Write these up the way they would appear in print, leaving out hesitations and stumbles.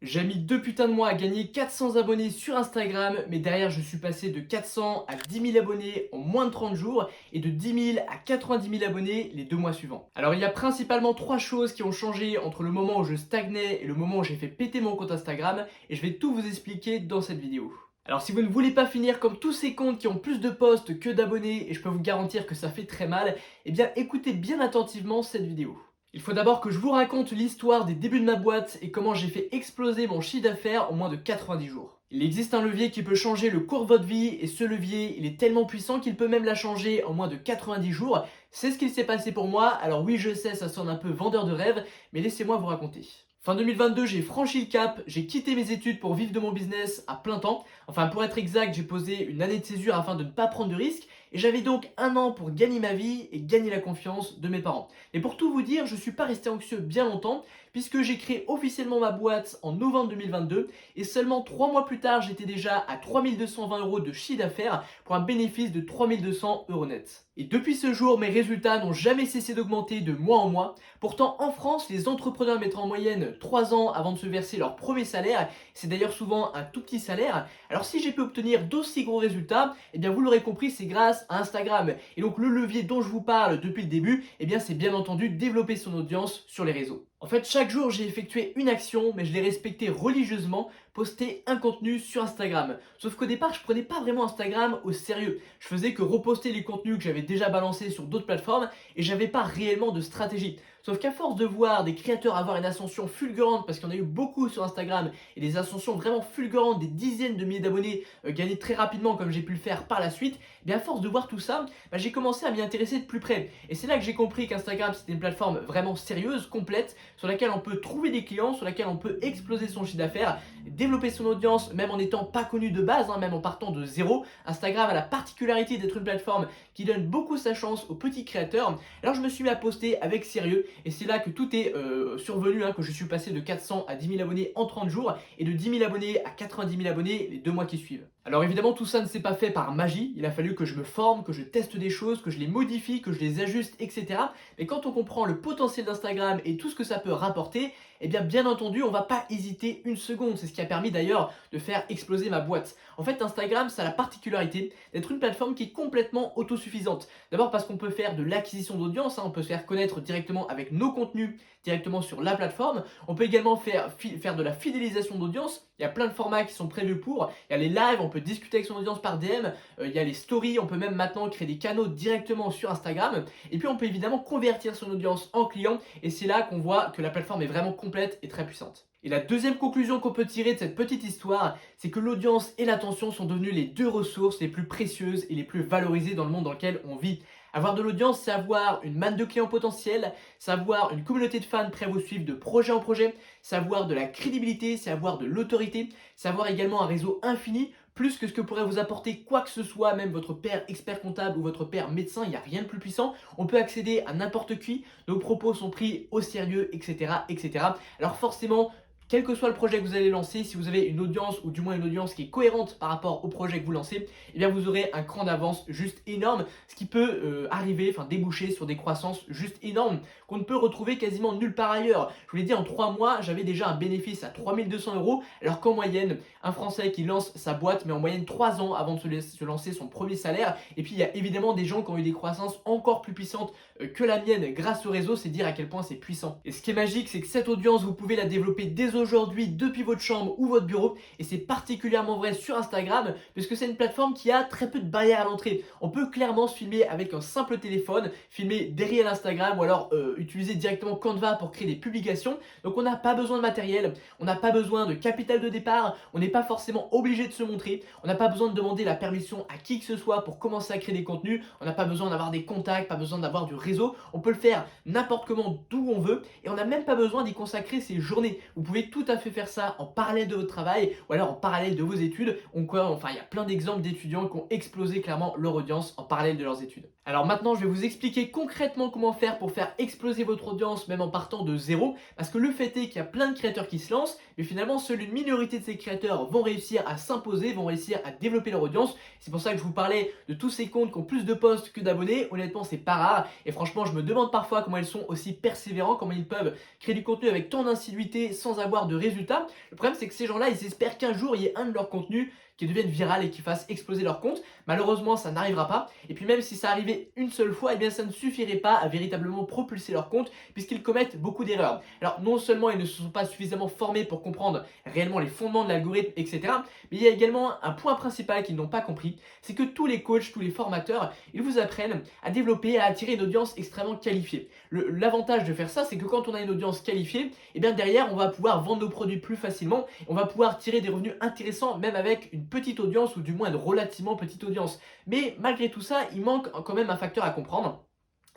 J'ai mis 2 putains de mois à gagner 400 abonnés sur Instagram, mais derrière je suis passé de 400 à 10 000 abonnés en moins de 30 jours et de 10 000 à 90 000 abonnés les 2 mois suivants. Alors il y a principalement 3 choses qui ont changé entre le moment où je stagnais et le moment où j'ai fait péter mon compte Instagram et je vais tout vous expliquer dans cette vidéo. Alors si vous ne voulez pas finir comme tous ces comptes qui ont plus de posts que d'abonnés et je peux vous garantir que ça fait très mal, eh bien écoutez bien attentivement cette vidéo. Il faut d'abord que je vous raconte l'histoire des débuts de ma boîte et comment j'ai fait exploser mon chiffre d'affaires en moins de 90 jours. Il existe un levier qui peut changer le cours de votre vie et ce levier, il est tellement puissant qu'il peut même la changer en moins de 90 jours. C'est ce qu'il s'est passé pour moi, alors oui je sais ça sonne un peu vendeur de rêve, mais laissez-moi vous raconter. Fin 2022, j'ai franchi le cap, j'ai quitté mes études pour vivre de mon business à plein temps. Enfin pour être exact, j'ai posé une année de césure afin de ne pas prendre de risques et j'avais donc un an pour gagner ma vie et gagner la confiance de mes parents. Et pour tout vous dire, je ne suis pas resté anxieux bien longtemps puisque j'ai créé officiellement ma boîte en novembre 2022 et seulement 3 mois plus tard, j'étais déjà à 3220 euros de chiffre d'affaires pour un bénéfice de 3200 euros net. Et depuis ce jour, mes résultats n'ont jamais cessé d'augmenter de mois en mois. Pourtant, en France, les entrepreneurs mettent en moyenne 3 ans avant de se verser leur premier salaire. C'est d'ailleurs souvent un tout petit salaire. Alors si j'ai pu obtenir d'aussi gros résultats, eh bien vous l'aurez compris, c'est grâce à Instagram. Et donc le levier dont je vous parle depuis le début, eh bien c'est bien entendu développer son audience sur les réseaux. En fait, chaque jour, j'ai effectué une action, mais je l'ai respectée religieusement, poster un contenu sur Instagram. Sauf qu'au départ, je prenais pas vraiment Instagram au sérieux. Je faisais que reposter les contenus que j'avais déjà balancés sur d'autres plateformes et j'avais pas réellement de stratégie. Sauf qu'à force de voir des créateurs avoir une ascension fulgurante, parce qu'il y en a eu beaucoup sur Instagram, et des ascensions vraiment fulgurantes, des dizaines de milliers d'abonnés gagnés très rapidement comme j'ai pu le faire par la suite, et bien à force de voir tout ça, j'ai commencé à m'y intéresser de plus près. Et c'est là que j'ai compris qu'Instagram c'était une plateforme vraiment sérieuse, complète, sur laquelle on peut trouver des clients, sur laquelle on peut exploser son chiffre d'affaires, développer son audience, même en n'étant pas connu de base, même en partant de zéro. Instagram a la particularité d'être une plateforme qui donne beaucoup sa chance aux petits créateurs. Alors je me suis mis à poster avec sérieux et c'est là que tout est survenu, que je suis passé de 400 à 10 000 abonnés en 30 jours et de 10 000 abonnés à 90 000 abonnés les 2 mois qui suivent. Alors évidemment tout ça ne s'est pas fait par magie, il a fallu que je me forme, que je teste des choses, que je les modifie, que je les ajuste, etc. Mais quand on comprend le potentiel d'Instagram et tout ce que ça peut rapporter, eh bien entendu on va pas hésiter une seconde. C'est ce qui a permis d'ailleurs de faire exploser ma boîte. En fait Instagram ça a la particularité d'être une plateforme qui est complètement autosuffisante. D'abord parce qu'on peut faire de l'acquisition d'audience, on peut se faire connaître directement avec nos contenus, directement sur la plateforme. On peut également faire de la fidélisation d'audience. Il y a plein de formats qui sont prévus pour. Il y a les lives, on peut discuter avec son audience par DM. Il y a les stories, on peut même maintenant créer des canaux directement sur Instagram. Et puis on peut évidemment convertir son audience en client. Et c'est là qu'on voit que la plateforme est vraiment complète et très puissante. Et la deuxième conclusion qu'on peut tirer de cette petite histoire, c'est que l'audience et l'attention sont devenues les deux ressources les plus précieuses et les plus valorisées dans le monde dans lequel on vit. Avoir de l'audience, c'est avoir une manne de clients potentiels, c'est avoir une communauté de fans prêts à vous suivre de projet en projet, c'est avoir de la crédibilité, c'est avoir de l'autorité, c'est avoir également un réseau infini, plus que ce que pourrait vous apporter quoi que ce soit, même votre père expert comptable ou votre père médecin, il n'y a rien de plus puissant. On peut accéder à n'importe qui, nos propos sont pris au sérieux, etc. etc. Alors forcément, quel que soit le projet que vous allez lancer, si vous avez une audience ou du moins une audience qui est cohérente par rapport au projet que vous lancez, eh bien vous aurez un cran d'avance juste énorme, ce qui peut déboucher sur des croissances juste énormes qu'on ne peut retrouver quasiment nulle part ailleurs. Je vous l'ai dit, en 3 mois, j'avais déjà un bénéfice à 3200 euros, alors qu'en moyenne, un Français qui lance sa boîte met en moyenne 3 ans avant de se lancer son premier salaire. Et puis il y a évidemment des gens qui ont eu des croissances encore plus puissantes que la mienne grâce au réseau, c'est dire à quel point c'est puissant. Et ce qui est magique, c'est que cette audience, vous pouvez la développer dès aujourd'hui depuis votre chambre ou votre bureau, et c'est particulièrement vrai sur Instagram, puisque c'est une plateforme qui a très peu de barrières à l'entrée. On peut clairement se filmer avec un simple téléphone, filmer derrière Instagram ou alors utiliser directement Canva pour créer des publications. Donc on n'a pas besoin de matériel, on n'a pas besoin de capital de départ, on n'est pas forcément obligé de se montrer, on n'a pas besoin de demander la permission à qui que ce soit pour commencer à créer des contenus, on n'a pas besoin d'avoir des contacts, pas besoin d'avoir du réseau, on peut le faire n'importe comment, d'où on veut, et on n'a même pas besoin d'y consacrer ses journées. Vous pouvez tout à fait faire ça en parallèle de votre travail ou alors en parallèle de vos études. Il y a plein d'exemples d'étudiants qui ont explosé clairement leur audience en parallèle de leurs études. Alors maintenant, je vais vous expliquer concrètement comment faire pour faire exploser votre audience même en partant de zéro. Parce que le fait est qu'il y a plein de créateurs qui se lancent, mais finalement, seule une minorité de ces créateurs vont réussir à s'imposer, vont réussir à développer leur audience. C'est pour ça que je vous parlais de tous ces comptes qui ont plus de posts que d'abonnés. Honnêtement, c'est pas rare. Et franchement, je me demande parfois comment ils sont aussi persévérants, comment ils peuvent créer du contenu avec tant d'insiduité sans avoir de résultats. Le problème, c'est que ces gens-là, ils espèrent qu'un jour, il y ait un de leurs contenus qui devienne viral et qui fasse exploser leur compte. Malheureusement, ça n'arrivera pas. Et puis même si ça arrivait une seule fois, eh bien ça ne suffirait pas à véritablement propulser leur compte puisqu'ils commettent beaucoup d'erreurs. Alors non seulement ils ne se sont pas suffisamment formés pour comprendre réellement les fondements de l'algorithme, etc. Mais il y a également un point principal qu'ils n'ont pas compris, c'est que tous les coachs, tous les formateurs, ils vous apprennent à développer, à attirer une audience extrêmement qualifiée. L'avantage de faire ça, c'est que quand on a une audience qualifiée, eh bien derrière, on va pouvoir vendre nos produits plus facilement, on va pouvoir tirer des revenus intéressants, même avec une petite audience ou du moins une relativement petite audience. Mais malgré tout ça, il manque quand même un facteur à comprendre.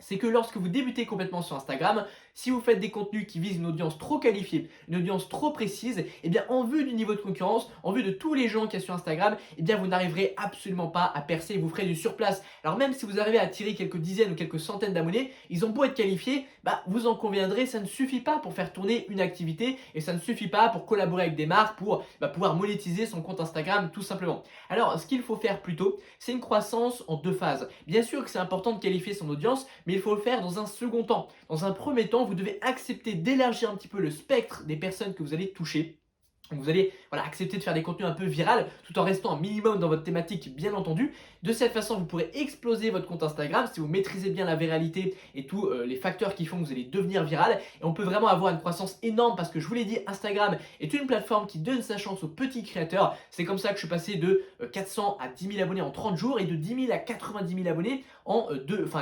C'est que lorsque vous débutez complètement sur Instagram, si vous faites des contenus qui visent une audience trop qualifiée, une audience trop précise, eh bien en vue du niveau de concurrence, en vue de tous les gens qu'il y a sur Instagram, eh bien vous n'arriverez absolument pas à percer, vous ferez du surplace. Alors même si vous arrivez à attirer quelques dizaines ou quelques centaines d'abonnés, ils ont beau être qualifiés, vous en conviendrez, ça ne suffit pas pour faire tourner une activité et ça ne suffit pas pour collaborer avec des marques, pour pouvoir monétiser son compte Instagram tout simplement. Alors ce qu'il faut faire plutôt, c'est une croissance en deux phases. Bien sûr que c'est important de qualifier son audience, mais il faut le faire dans un second temps. Dans un premier temps, vous devez accepter d'élargir un petit peu le spectre des personnes que vous allez toucher. Vous allez accepter de faire des contenus un peu virales tout en restant un minimum dans votre thématique bien entendu. De cette façon, vous pourrez exploser votre compte Instagram si vous maîtrisez bien la viralité et tous les facteurs qui font que vous allez devenir viral. Et on peut vraiment avoir une croissance énorme parce que je vous l'ai dit, Instagram est une plateforme qui donne sa chance aux petits créateurs. C'est comme ça que je suis passé de 400 à 10 000 abonnés en 30 jours et de 10 000 à 90 000 abonnés en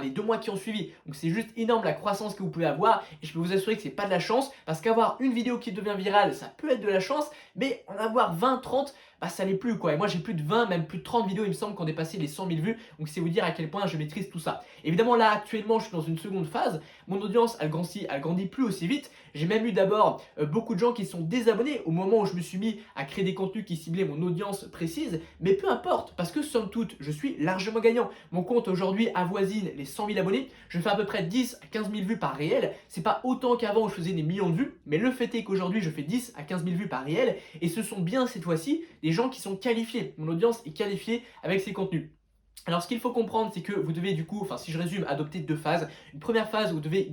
les 2 mois qui ont suivi. Donc c'est juste énorme la croissance que vous pouvez avoir et je peux vous assurer que c'est pas de la chance parce qu'avoir une vidéo qui devient virale, ça peut être de la chance, mais en avoir 20, 30, ça l'est plus quoi. Et moi j'ai plus de 20, même plus de 30 vidéos, il me semble, qui ont dépassé les 100 000 vues. Donc c'est vous dire à quel point je maîtrise tout ça. Évidemment là actuellement je suis dans une seconde phase. Mon audience elle grandit plus aussi vite. J'ai même eu d'abord beaucoup de gens qui sont désabonnés au moment où je me suis mis à créer des contenus qui ciblaient mon audience précise. Mais peu importe, parce que somme toute, je suis largement gagnant. Mon compte aujourd'hui avoisine les 100 000 abonnés. Je fais à peu près 10 à 15 000 vues par réel. C'est pas autant qu'avant où je faisais des millions de vues. Mais le fait est qu'aujourd'hui je fais 10 à 15 000 vues par réel. Et ce sont bien cette fois-ci des gens qui sont qualifiés. Mon audience est qualifiée avec ces contenus. Alors ce qu'il faut comprendre, c'est que vous devez du coup, si je résume, adopter deux phases. Une première phase où vous devez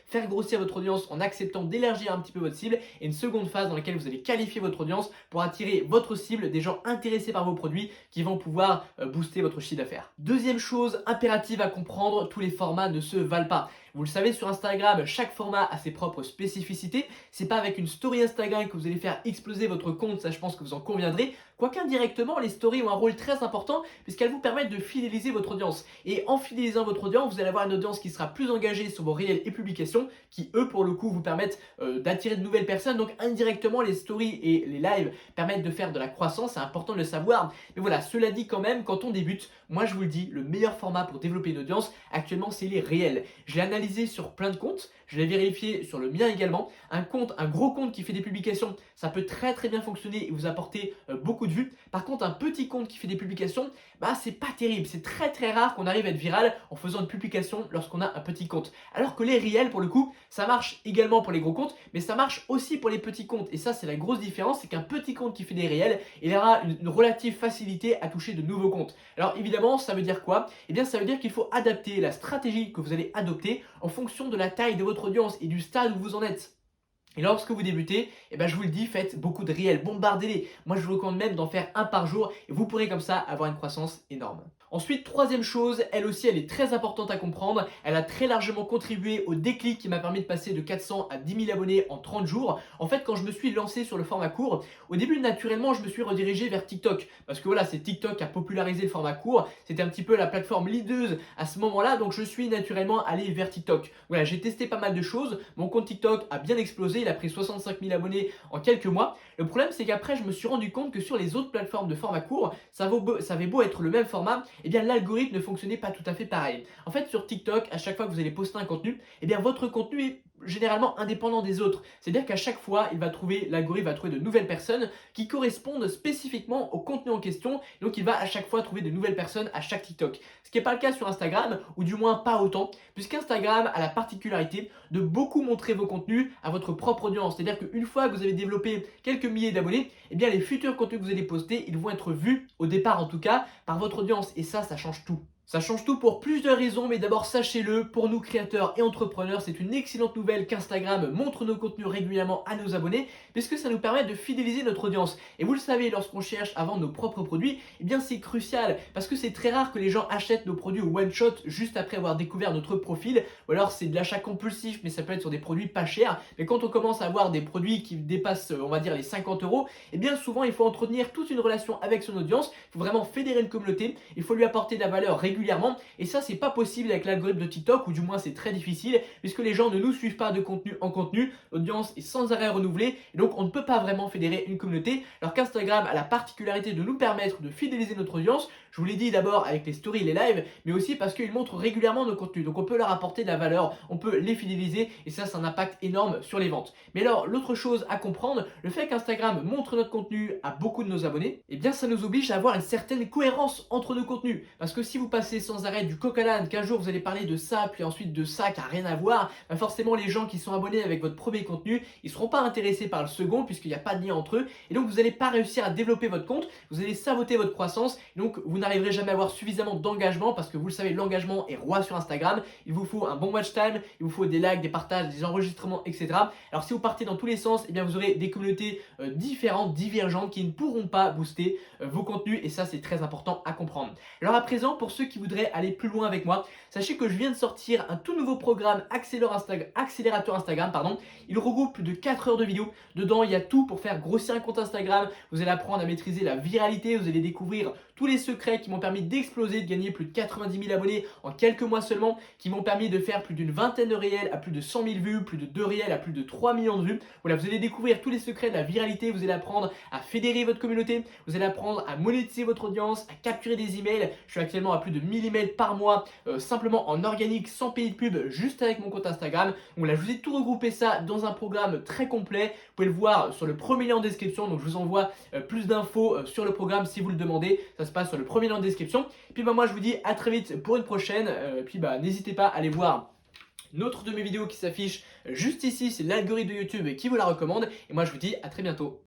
faire grossir votre audience en acceptant d'élargir un petit peu votre cible. Et une seconde phase dans laquelle vous allez qualifier votre audience pour attirer votre cible, des gens intéressés par vos produits qui vont pouvoir booster votre chiffre d'affaires. Deuxième chose impérative à comprendre, tous les formats ne se valent pas. Vous le savez, sur Instagram, chaque format a ses propres spécificités. C'est pas avec une story Instagram que vous allez faire exploser votre compte, ça je pense que vous en conviendrez. Quoique indirectement, les stories ont un rôle très important puisqu'elles vous permettent de fidéliser votre audience. Et en fidélisant votre audience, vous allez avoir une audience qui sera plus engagée sur vos réels et publications qui, eux, pour le coup, vous permettent d'attirer de nouvelles personnes. Donc indirectement, les stories et les lives permettent de faire de la croissance, c'est important de le savoir. Mais voilà, cela dit quand même, quand on débute, moi je vous le dis, le meilleur format pour développer une audience, actuellement, c'est les réels. Je l'ai analysé sur plein de comptes, je l'ai vérifié sur le mien également. Un gros compte qui fait des publications, ça peut très très bien fonctionner et vous apporter beaucoup de vues. Par contre, un petit compte qui fait des publications, c'est pas terrible. C'est très très rare qu'on arrive à être viral en faisant une publication lorsqu'on a un petit compte. Alors que les réels, pour le coup, ça marche également pour les gros comptes, mais ça marche aussi pour les petits comptes. Et ça, c'est la grosse différence, c'est qu'un petit compte qui fait des réels, il aura une relative facilité à toucher de nouveaux comptes. Alors évidemment, ça veut dire quoi? Eh bien, ça veut dire qu'il faut adapter la stratégie que vous allez adopter en fonction de la taille de votre audience et du stade où vous en êtes. Et lorsque vous débutez, je vous le dis, faites beaucoup de réels, bombardez-les. Moi, je vous recommande même d'en faire un par jour et vous pourrez comme ça avoir une croissance énorme. Ensuite, troisième chose, elle aussi, elle est très importante à comprendre. Elle a très largement contribué au déclic qui m'a permis de passer de 400 à 10 000 abonnés en 30 jours. En fait, quand je me suis lancé sur le format court, au début, naturellement, je me suis redirigé vers TikTok. Parce que voilà, c'est TikTok qui a popularisé le format court. C'était un petit peu la plateforme leaduse à ce moment-là. Donc, je suis naturellement allé vers TikTok. Voilà, j'ai testé pas mal de choses. Mon compte TikTok a bien explosé. Il a pris 65 000 abonnés en quelques mois. Le problème, c'est qu'après, je me suis rendu compte que sur les autres plateformes de format court, ça avait beau être le même format, l'algorithme ne fonctionnait pas tout à fait pareil. En fait, sur TikTok, à chaque fois que vous allez poster un contenu, votre contenu est généralement indépendant des autres. C'est-à-dire qu'à chaque fois, l'algorithme va trouver de nouvelles personnes qui correspondent spécifiquement au contenu en question. Donc il va à chaque fois trouver de nouvelles personnes à chaque TikTok. Ce qui n'est pas le cas sur Instagram, ou du moins pas autant, puisqu'Instagram a la particularité de beaucoup montrer vos contenus à votre propre audience. C'est-à-dire qu'une fois que vous avez développé quelques milliers d'abonnés, eh bien les futurs contenus que vous allez poster, ils vont être vus, au départ en tout cas, par votre audience. Et ça change tout. Ça change tout pour plusieurs raisons, mais d'abord sachez-le, pour nous créateurs et entrepreneurs, c'est une excellente nouvelle qu'Instagram montre nos contenus régulièrement à nos abonnés, puisque ça nous permet de fidéliser notre audience. Et vous le savez, lorsqu'on cherche à vendre nos propres produits, eh bien c'est crucial, parce que c'est très rare que les gens achètent nos produits au one shot juste après avoir découvert notre profil, ou alors c'est de l'achat compulsif, mais ça peut être sur des produits pas chers. Mais quand on commence à avoir des produits qui dépassent, on va dire, les 50 euros, eh bien souvent il faut entretenir toute une relation avec son audience, il faut vraiment fédérer une communauté, il faut lui apporter de la valeur régulièrement, et ça c'est pas possible avec l'algorithme de TikTok, ou du moins c'est très difficile puisque les gens ne nous suivent pas de contenu en contenu, l'audience est sans arrêt renouvelée et donc on ne peut pas vraiment fédérer une communauté, alors qu'Instagram a la particularité de nous permettre de fidéliser notre audience. Je vous l'ai dit d'abord avec les stories, les lives, mais aussi parce qu'ils montrent régulièrement nos contenus, donc on peut leur apporter de la valeur, on peut les fidéliser et ça c'est un impact énorme sur les ventes. Mais alors l'autre chose à comprendre, le fait qu'Instagram montre notre contenu à beaucoup de nos abonnés, eh bien ça nous oblige à avoir une certaine cohérence entre nos contenus, parce que si vous passez sans arrêt du coq à l'âne, qu'un jour vous allez parler de ça, puis ensuite de ça qui n'a rien à voir, bah forcément les gens qui sont abonnés avec votre premier contenu, ils ne seront pas intéressés par le second puisqu'il n'y a pas de lien entre eux, et donc vous n'allez pas réussir à développer votre compte, vous allez saboter votre croissance, et donc vous n'arriverez jamais à avoir suffisamment d'engagement, parce que vous le savez, l'engagement est roi sur Instagram, il vous faut un bon watch time, il vous faut des likes, des partages, des enregistrements, etc. Alors si vous partez dans tous les sens, eh bien vous aurez des communautés différentes, divergentes, qui ne pourront pas booster vos contenus, et ça c'est très important à comprendre. Alors à présent, pour ceux qui voudraient aller plus loin avec moi, sachez que je viens de sortir un tout nouveau programme accélérateur Instagram, pardon. Il regroupe plus de 4 heures de vidéos. Dedans, il y a tout pour faire grossir un compte Instagram. Vous allez apprendre à maîtriser la viralité, vous allez découvrir tous les secrets qui m'ont permis d'exploser, de gagner plus de 90 000 abonnés en quelques mois seulement, qui m'ont permis de faire plus d'une vingtaine de réels à plus de 100 000 vues, plus de 2 réels à plus de 3 millions de vues. Voilà, vous allez découvrir tous les secrets de la viralité, vous allez apprendre à fédérer votre communauté, vous allez apprendre à monétiser votre audience, à capturer des emails. Je suis actuellement à plus de 1000 emails par mois, simplement en organique, sans payer de pub, juste avec mon compte Instagram. Donc là, je vous ai tout regroupé ça dans un programme très complet. Vous pouvez le voir sur le premier lien en description. Donc je vous envoie plus d'infos sur le programme si vous le demandez. Ça se passe sur le premier lien en description. Et puis moi, je vous dis à très vite pour une prochaine. Puis n'hésitez pas à aller voir une autre de mes vidéos qui s'affiche juste ici. C'est l'algorithme de YouTube qui vous la recommande. Et moi, je vous dis à très bientôt.